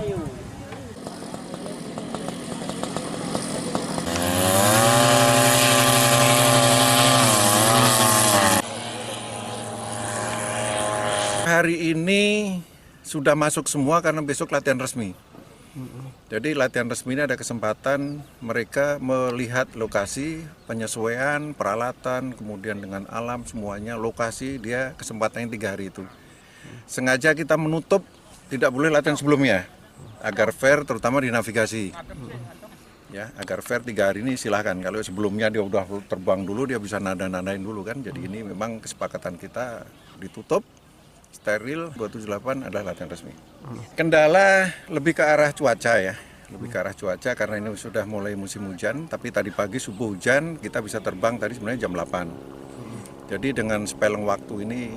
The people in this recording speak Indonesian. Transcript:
Hari ini sudah masuk semua karena besok latihan resmi. Jadi latihan resmi ini ada kesempatan mereka melihat lokasi, penyesuaian, peralatan, kemudian dengan alam semuanya, lokasi dia kesempatannya 3 hari itu. Sengaja kita menutup, tidak boleh latihan sebelumnya, agar fair terutama di navigasi. Ya, agar fair 3 hari ini silahkan, kalau sebelumnya dia udah terbang dulu, dia bisa nada-nadain dulu kan. Jadi ini memang kesepakatan kita ditutup. Steril 278 adalah latihan resmi. Kendala lebih ke arah cuaca ya, lebih ke arah cuaca karena ini sudah mulai musim hujan, tapi tadi pagi subuh hujan, kita bisa terbang tadi sebenarnya jam 8. Jadi dengan spelling waktu ini